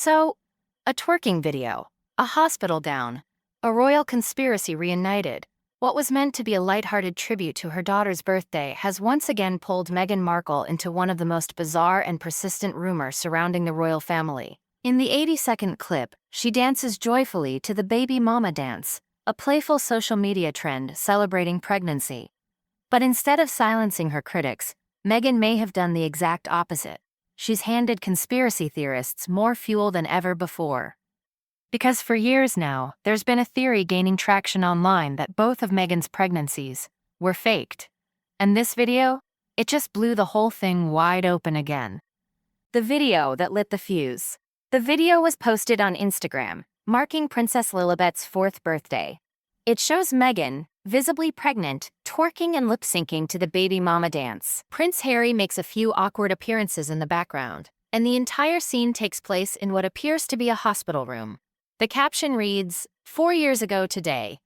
So, a twerking video, a hospital down, a royal conspiracy reunited. What was meant to be a lighthearted tribute to her daughter's birthday has once again pulled Meghan Markle into one of the most bizarre and persistent rumors surrounding the royal family. In the 80-second clip, she dances joyfully to the baby mama dance, a playful social media trend celebrating pregnancy. But instead of silencing her critics, Meghan may have done the exact opposite. She's handed conspiracy theorists more fuel than ever before. Because for years now, there's been a theory gaining traction online that both of Meghan's pregnancies were faked. And this video, it just blew the whole thing wide open again. The video that lit the fuse. The video was posted on Instagram, marking Princess Lilibet's 4th birthday. It shows Meghan, visibly pregnant, twerking and lip-syncing to the baby mama dance. Prince Harry makes a few awkward appearances in the background, and the entire scene takes place in what appears to be a hospital room. The caption reads, "4 years ago today.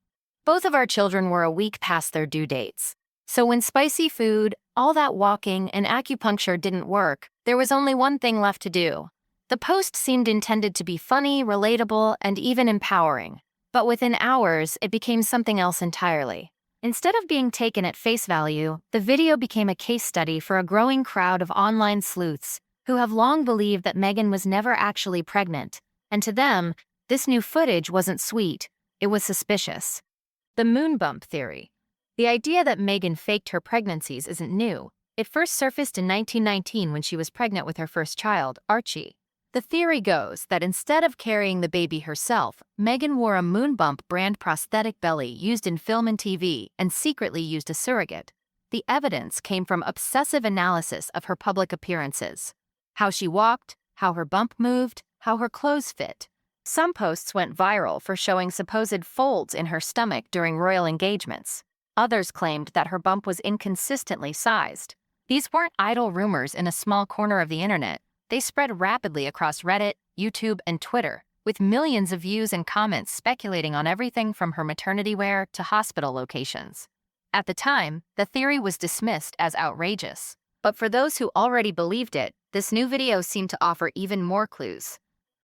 Both of our children were a week past their due dates. So when spicy food, all that walking, and acupuncture didn't work, there was only one thing left to do." The post seemed intended to be funny, relatable, and even empowering. But within hours, it became something else entirely. Instead of being taken at face value, the video became a case study for a growing crowd of online sleuths who have long believed that Meghan was never actually pregnant. And to them, this new footage wasn't sweet, it was suspicious. The Moonbump theory. The idea that Meghan faked her pregnancies isn't new. It first surfaced in 1919 when she was pregnant with her first child, Archie. The theory goes that instead of carrying the baby herself, Meghan wore a Moonbump brand prosthetic belly used in film and TV and secretly used a surrogate. The evidence came from obsessive analysis of her public appearances. How she walked, how her bump moved, how her clothes fit. Some posts went viral for showing supposed folds in her stomach during royal engagements. Others claimed that her bump was inconsistently sized. These weren't idle rumors in a small corner of the internet. They spread rapidly across Reddit, YouTube, and Twitter, with millions of views and comments speculating on everything from her maternity wear to hospital locations. At the time, the theory was dismissed as outrageous. But for those who already believed it, this new video seemed to offer even more clues.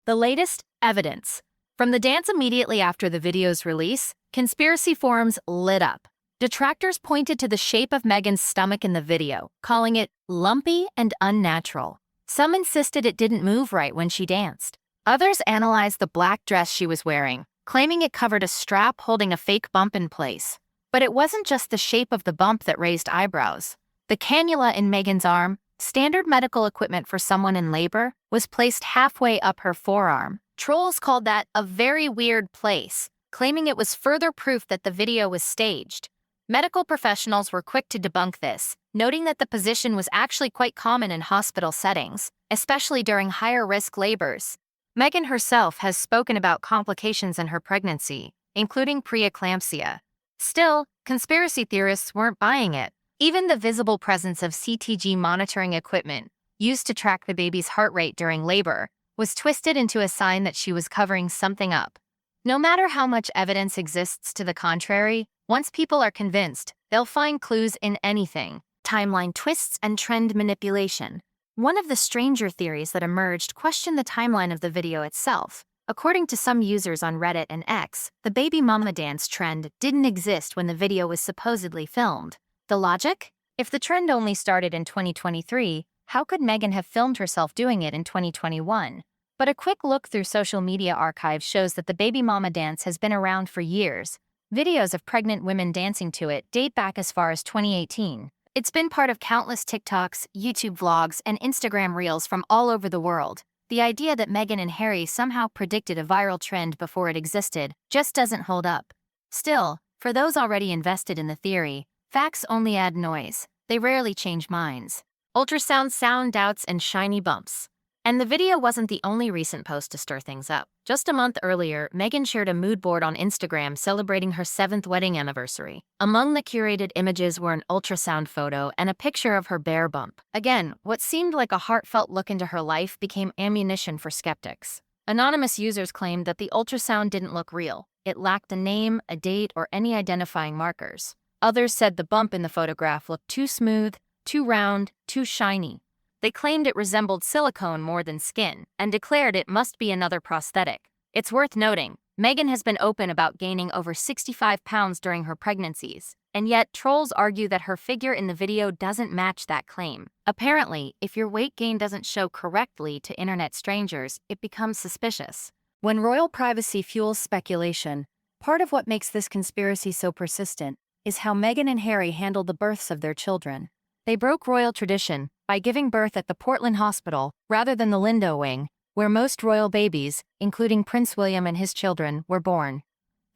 The latest evidence. From the dance immediately after the video's release, conspiracy forums lit up. Detractors pointed to the shape of Meghan's stomach in the video, calling it lumpy and unnatural. Some insisted it didn't move right when she danced. Others analyzed the black dress she was wearing, claiming it covered a strap holding a fake bump in place. But it wasn't just the shape of the bump that raised eyebrows. The cannula in Meghan's arm, standard medical equipment for someone in labor, was placed halfway up her forearm. Trolls called that a very weird place, claiming it was further proof that the video was staged. Medical professionals were quick to debunk this, noting that the position was actually quite common in hospital settings, especially during higher-risk labors. Meghan herself has spoken about complications in her pregnancy, including preeclampsia. Still, conspiracy theorists weren't buying it. Even the visible presence of CTG monitoring equipment, used to track the baby's heart rate during labor, was twisted into a sign that she was covering something up. No matter how much evidence exists to the contrary, once people are convinced, they'll find clues in anything. Timeline twists and trend manipulation. One of the stranger theories that emerged questioned the timeline of the video itself. According to some users on Reddit and X, the baby mama dance trend didn't exist when the video was supposedly filmed. The logic? If the trend only started in 2023, how could Meghan have filmed herself doing it in 2021? But a quick look through social media archives shows that the baby mama dance has been around for years. Videos of pregnant women dancing to it date back as far as 2018. It's been part of countless TikToks, YouTube vlogs, and Instagram reels from all over the world. The idea that Meghan and Harry somehow predicted a viral trend before it existed just doesn't hold up. Still, for those already invested in the theory, facts only add noise. They rarely change minds. Ultrasound sound doubts and shiny bumps. And the video wasn't the only recent post to stir things up. Just a month earlier, Meghan shared a mood board on Instagram celebrating her 7th wedding anniversary. Among the curated images were an ultrasound photo and a picture of her bare bump. Again, what seemed like a heartfelt look into her life became ammunition for skeptics. Anonymous users claimed that the ultrasound didn't look real. It lacked a name, a date, or any identifying markers. Others said the bump in the photograph looked too smooth, too round, too shiny. They claimed it resembled silicone more than skin and declared it must be another prosthetic. It's worth noting, Meghan has been open about gaining over 65 pounds during her pregnancies, and yet trolls argue that her figure in the video doesn't match that claim. Apparently, if your weight gain doesn't show correctly to internet strangers, it becomes suspicious. When royal privacy fuels speculation, part of what makes this conspiracy so persistent is how Meghan and Harry handled the births of their children. They broke royal tradition by giving birth at the Portland Hospital rather than the Lindo wing, where most royal babies, including Prince William and his children, were born.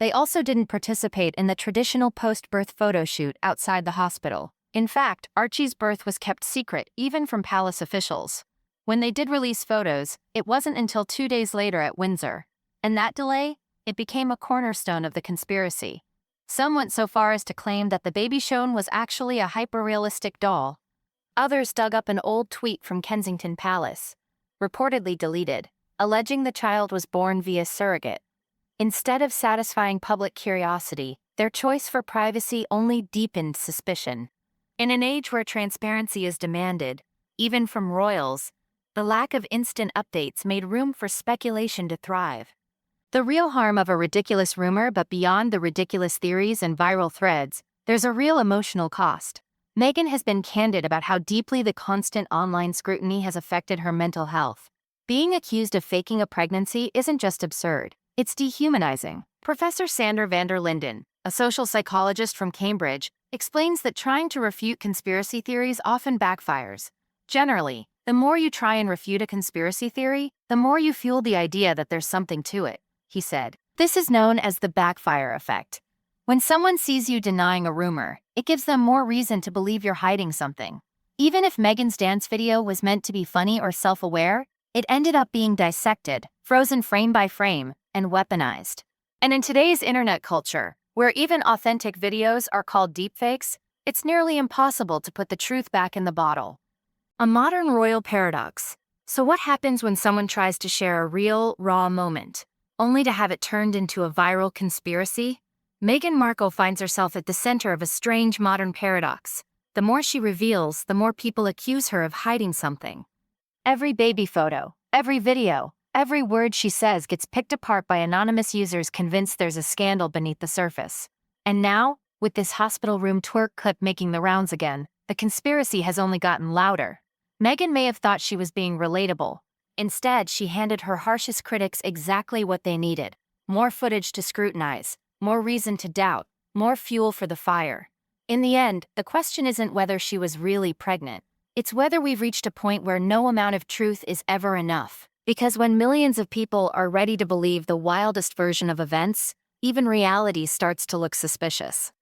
They also didn't participate in the traditional post-birth photo shoot outside the hospital. In fact, Archie's birth was kept secret even from palace officials. When they did release photos, it wasn't until 2 days later at Windsor. And that delay, it became a cornerstone of the conspiracy. Some went so far as to claim that the baby shown was actually a hyper-realistic doll. Others dug up an old tweet from Kensington Palace, reportedly deleted, alleging the child was born via surrogate. Instead of satisfying public curiosity, their choice for privacy only deepened suspicion. In an age where transparency is demanded, even from royals, the lack of instant updates made room for speculation to thrive. The real harm of a ridiculous rumor, but beyond the ridiculous theories and viral threads, there's a real emotional cost. Meghan has been candid about how deeply the constant online scrutiny has affected her mental health. Being accused of faking a pregnancy isn't just absurd, it's dehumanizing. Professor Sander van der Linden, a social psychologist from Cambridge, explains that trying to refute conspiracy theories often backfires. Generally, the more you try and refute a conspiracy theory, the more you fuel the idea that there's something to it, he said. This is known as the backfire effect. When someone sees you denying a rumor, it gives them more reason to believe you're hiding something. Even if Meghan's dance video was meant to be funny or self-aware, it ended up being dissected, frozen frame by frame, and weaponized. And in today's internet culture, where even authentic videos are called deepfakes, it's nearly impossible to put the truth back in the bottle. A modern royal paradox. So what happens when someone tries to share a real, raw moment, only to have it turned into a viral conspiracy? Meghan Markle finds herself at the center of a strange modern paradox. The more she reveals, the more people accuse her of hiding something. Every baby photo, every video, every word she says gets picked apart by anonymous users convinced there's a scandal beneath the surface. And now, with this hospital room twerk clip making the rounds again, the conspiracy has only gotten louder. Meghan may have thought she was being relatable. Instead, she handed her harshest critics exactly what they needed: more footage to scrutinize, more reason to doubt, more fuel for the fire. In the end, the question isn't whether she was really pregnant. It's whether we've reached a point where no amount of truth is ever enough. Because when millions of people are ready to believe the wildest version of events, even reality starts to look suspicious.